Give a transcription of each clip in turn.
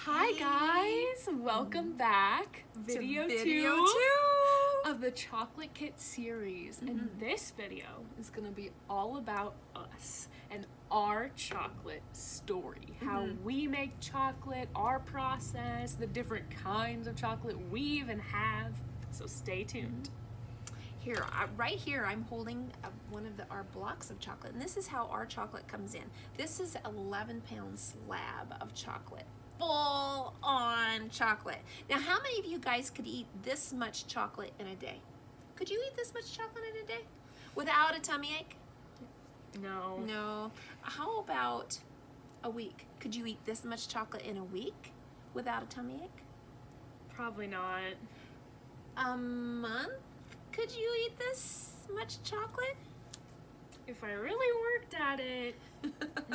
Hi guys, welcome back. Video 2 of the Chocolate Kit series. And this video is going to be all about us and our chocolate story. How we make chocolate, our process, the different kinds of chocolate we even have. So stay tuned. Here, right here, I'm holding one of our blocks of chocolate, and this is how our chocolate comes in. This is an 11-pound slab of chocolate, full on chocolate. Now, how many of you guys could eat this much chocolate in a day? Could you eat this much chocolate in a day without a tummy ache? No. No. How about a week? Could you eat this much chocolate in a week without a tummy ache? Probably not. A month? Could you eat this much chocolate? If I really worked at it,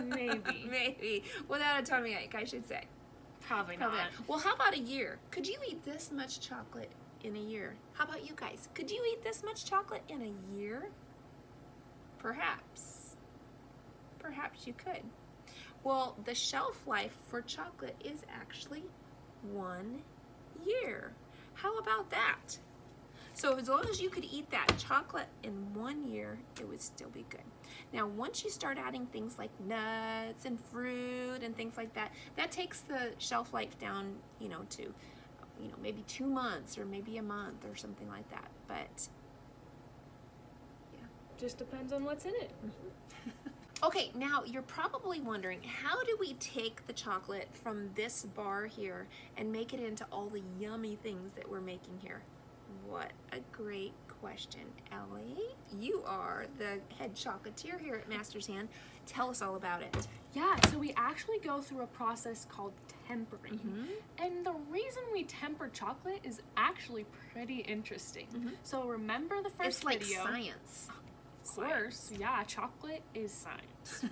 maybe. Maybe. Without a tummy ache, I should say. Probably not. Well, how about a year? Could you eat this much chocolate in a year? How about you guys? Could you eat this much chocolate in a year? Perhaps. Perhaps you could. Well, the shelf life for chocolate is actually 1 year. How about that? So as long as you could eat that chocolate in 1 year, it would still be good. Now, once you start adding things like nuts and fruit and things like that, that takes the shelf life down, to, maybe 2 months or maybe a month or something like that. But, yeah. Just depends on what's in it. Okay, now you're probably wondering, how do we take the chocolate from this bar here and make it into all the yummy things that we're making here? What a great question, Ellie. You are the head chocolatier here at Master's Hand. Tell us all about it. Yeah, so we actually go through a process called tempering. And the reason we temper chocolate is actually pretty interesting. So remember the first video. It's like science. Of course, yeah, chocolate is science.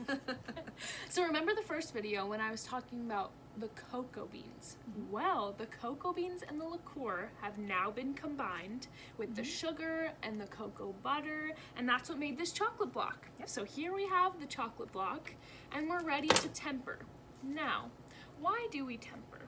So remember the first video when I was talking about the cocoa beans? Well, the cocoa beans and the liqueur have now been combined with the sugar and the cocoa butter, and that's what made this chocolate block. So here we have the chocolate block, and we're ready to temper. Now, why do we temper?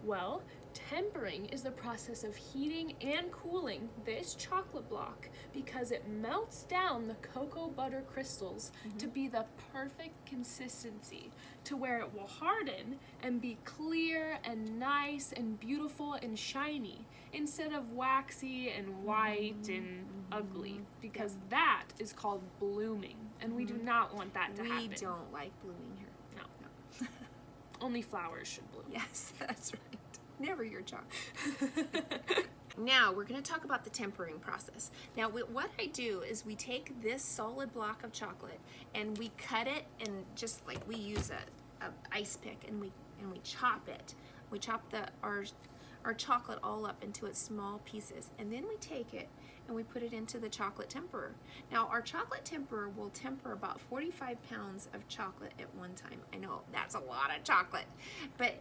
Well, tempering is the process of heating and cooling this chocolate block because it melts down the cocoa butter crystals to be the perfect consistency to where it will harden and be clear and nice and beautiful and shiny instead of waxy and white and ugly, because that is called blooming, and we do not want that to happen. We don't like blooming here. No. Only flowers should bloom. Yes, that's right. Never your chocolate. Now we're going to talk about the tempering process. Now what I do is we take this solid block of chocolate and we cut it, and just like we use a ice pick, and we chop it. We chop our chocolate all up into its small pieces, and then we take it and we put it into the chocolate temperer. Now our chocolate temperer will temper about 45 pounds of chocolate at one time. I know that's a lot of chocolate, but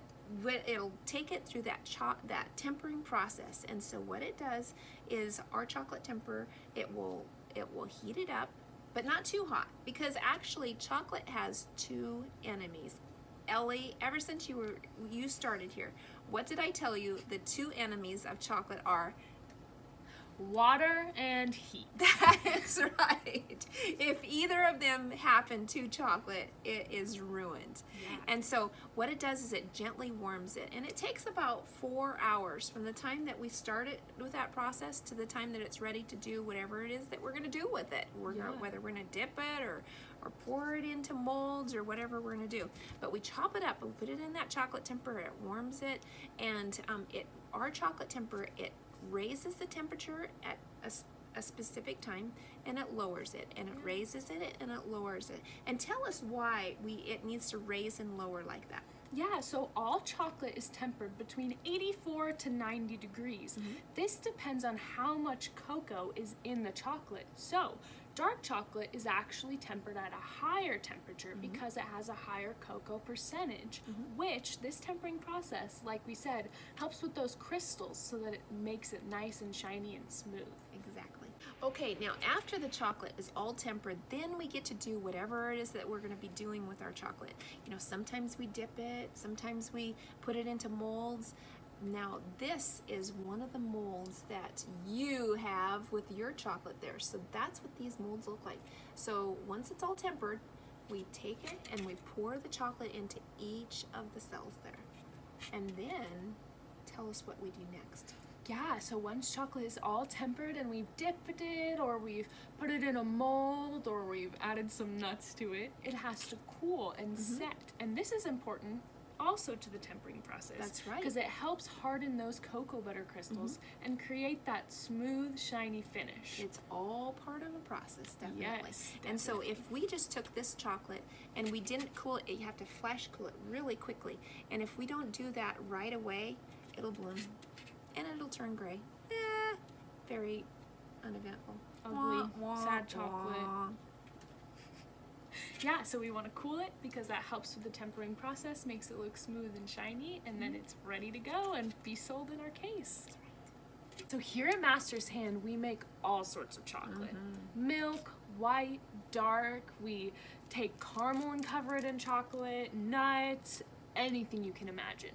it'll take it through that tempering process. And so what it does is our chocolate temperer, it will heat it up, but not too hot, because actually chocolate has 2 enemies. Ellie, ever since you started here, what did I tell you the 2 enemies of chocolate are? Water and heat. That's right. If either of them happen to chocolate, it is ruined. Yeah. And so what it does is it gently warms it, and it takes about 4 hours from the time that we start it with that process to the time that it's ready to do whatever it is that we're going to do with it. Whether we're going to dip it or pour it into molds or whatever we're going to do. But we chop it up and put it in that chocolate temperer. It warms it, and our chocolate temperer, it raises the temperature at a specific time, and it lowers it, and it raises it and it lowers it. And tell us why it needs to raise and lower like that. Yeah, so all chocolate is tempered between 84 to 90 degrees. This depends on how much cocoa is in the chocolate. So dark chocolate is actually tempered at a higher temperature because it has a higher cocoa percentage, which this tempering process, like we said, helps with those crystals so that it makes it nice and shiny and smooth. Exactly. Okay, now after the chocolate is all tempered, then we get to do whatever it is that we're going to be doing with our chocolate. You know, sometimes we dip it, sometimes we put it into molds. Now this is one of the molds that you have with your chocolate there. So that's what these molds look like. So once it's all tempered, we take it and we pour the chocolate into each of the cells there. And then tell us what we do next. Yeah, so once chocolate is all tempered and we've dipped it, or we've put it in a mold, or we've added some nuts to it, it has to cool and set. And this is important also to the tempering process. That's right. Because it helps harden those cocoa butter crystals and create that smooth, shiny finish. It's all part of the process, definitely. Yes, And so if we just took this chocolate and we didn't cool it, you have to flash cool it really quickly. And if we don't do that right away, it'll bloom. And it'll turn gray. Very uneventful. Ugly, sad chocolate. Yeah, so we want to cool it because that helps with the tempering process, makes it look smooth and shiny, and then it's ready to go and be sold in our case. So here at Master's Hand, we make all sorts of chocolate. Milk, white, dark, we take caramel and cover it in chocolate, nuts, anything you can imagine.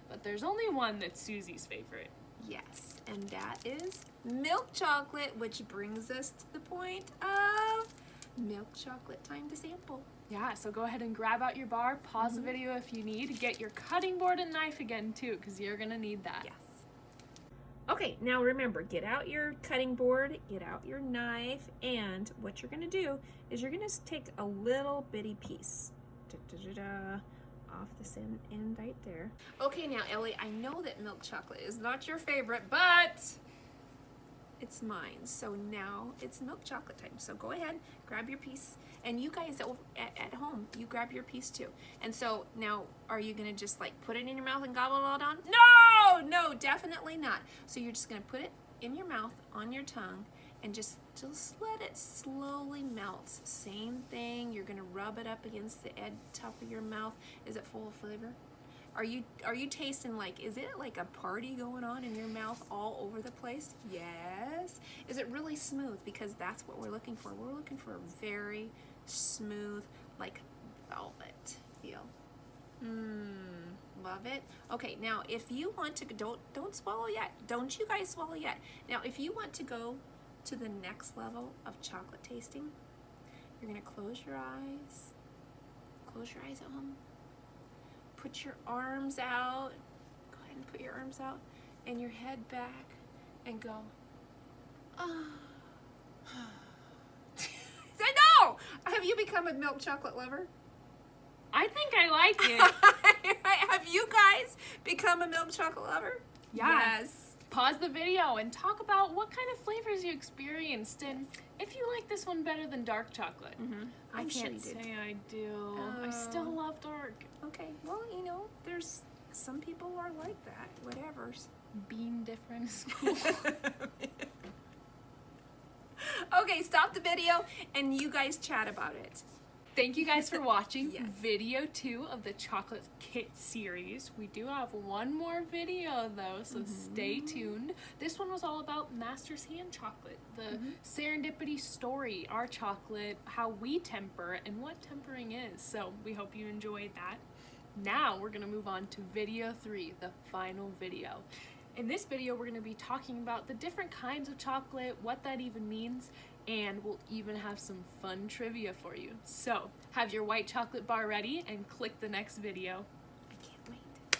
But there's only one that's Susie's favorite. Yes, and that is milk chocolate, which brings us to the point of milk chocolate time to sample. Yeah, so go ahead and grab out your bar, pause the video if you need, get your cutting board and knife again too, because you're gonna need that. Yes. Okay, now remember, get out your cutting board, get out your knife, and what you're gonna do is you're gonna take a little bitty piece. Off this end right there. Okay, now Ellie, I know that milk chocolate is not your favorite, but it's mine. So now it's milk chocolate time. So go ahead, grab your piece, and you guys at home, you grab your piece too. And so now, are you gonna just like put it in your mouth and gobble it all down? No, definitely not. So you're just gonna put it in your mouth, on your tongue, and just let it slowly melt. Same thing, you're gonna rub it up against the top of your mouth. Is it full of flavor? Are you tasting like, is it like a party going on in your mouth all over the place? Yes. Is it really smooth? Because that's what we're looking for. We're looking for a very smooth, like velvet feel. Love it. Okay, now if you want to, don't swallow yet. Don't you guys swallow yet. Now if you want to go to the next level of chocolate tasting, you're gonna close your eyes. Close your eyes at home. Put your arms out. Go ahead and put your arms out and your head back and go. Say no! Have you become a milk chocolate lover? I think I like it. Have you guys become a milk chocolate lover? Yeah. Yes. Pause the video and talk about what kind of flavors you experienced and if you like this one better than dark chocolate. I I'm sure can't you did. say I do. I still love dark. Okay, well, you know, there's some people are like that. Whatever's. Being different is cool. Okay, stop the video and you guys chat about it. Thank you guys for watching Yes. video 2 of the chocolate kit series. We do have one more video though, so stay tuned. This one was all about Master's Hand chocolate, the serendipity story, our chocolate, how we temper, and what tempering is. So we hope you enjoyed that. Now we're gonna move on to video 3, the final video. In this video, we're gonna be talking about the different kinds of chocolate, what that even means, and we'll even have some fun trivia for you. So, have your white chocolate bar ready and click the next video.